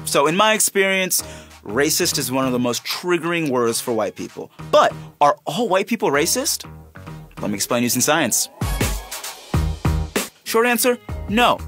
So in my experience, racist is one of the most triggering words for white people. But are all white people racist? Let me explain using science. Short answer, no.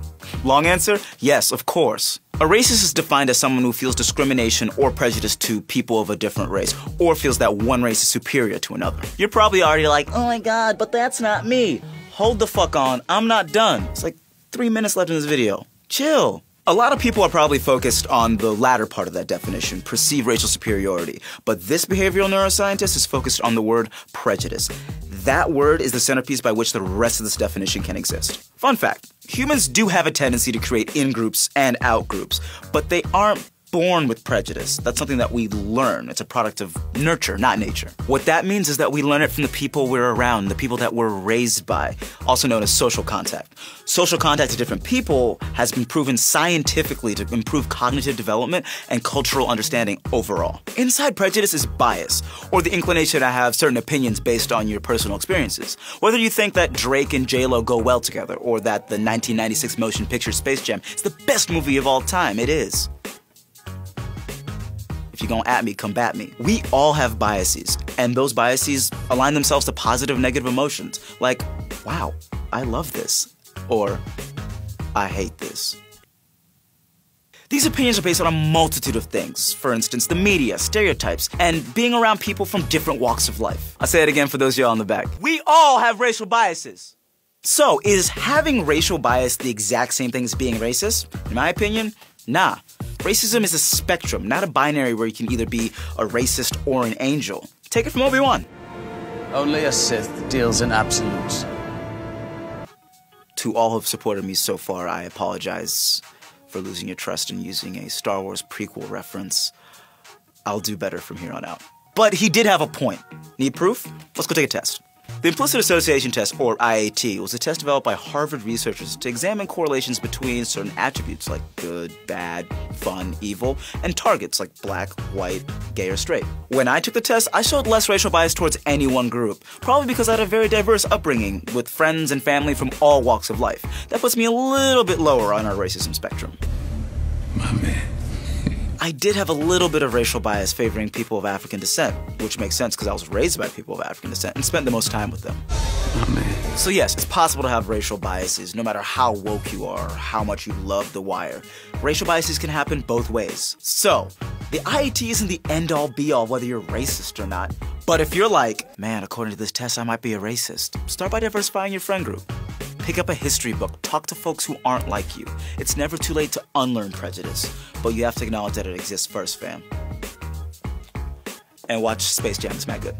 Long answer, yes, of course. A racist is defined as someone who feels discrimination or prejudice to people of a different race, or feels that one race is superior to another. You're probably already like, oh my god, but that's not me. Hold the fuck on, I'm not done. It's like 3 minutes left in this video. Chill. A lot of people are probably focused on the latter part of that definition, perceived racial superiority. But this behavioral neuroscientist is focused on the word prejudice. That word is the centerpiece by which the rest of this definition can exist. Fun fact, humans do have a tendency to create in-groups and out-groups, but they aren't born with prejudice. That's something that we learn. It's a product of nurture, not nature. What that means is that we learn it from the people we're around, the people that we're raised by, also known as social contact. Social contact to different people has been proven scientifically to improve cognitive development and cultural understanding overall. Inside prejudice is bias, or the inclination to have certain opinions based on your personal experiences. Whether you think that Drake and J-Lo go well together, or that the 1996 motion picture Space Jam is the best movie of all time, it is. If you're gonna at me, combat me. We all have biases, and those biases align themselves to positive and negative emotions, like, wow, I love this, or I hate this. These opinions are based on a multitude of things. For instance, the media, stereotypes, and being around people from different walks of life. I'll say it again for those of y'all in the back. We all have racial biases. So, is having racial bias the exact same thing as being racist? In my opinion, nah. Racism is a spectrum, not a binary where you can either be a racist or an angel. Take it from Obi-Wan. Only a Sith deals in absolutes. To all who have supported me so far, I apologize for losing your trust and using a Star Wars prequel reference. I'll do better from here on out. But he did have a point. Need proof? Let's go take a test. The Implicit Association Test, or IAT, was a test developed by Harvard researchers to examine correlations between certain attributes like good, bad, fun, evil, and targets like black, white, gay, or straight. When I took the test, I showed less racial bias towards any one group, probably because I had a very diverse upbringing with friends and family from all walks of life. That puts me a little bit lower on our racism spectrum. My man. I did have a little bit of racial bias favoring people of African descent, which makes sense because I was raised by people of African descent and spent the most time with them. My man. So yes, it's possible to have racial biases no matter how woke you are or how much you love The Wire. Racial biases can happen both ways. So, the IAT isn't the end-all be-all whether you're racist or not. But if you're like, man, according to this test, I might be a racist, start by diversifying your friend group. Pick up a history book, talk to folks who aren't like you. It's never too late to unlearn prejudice, but you have to acknowledge that it exists first, fam. And watch Space Jam, it's mad good.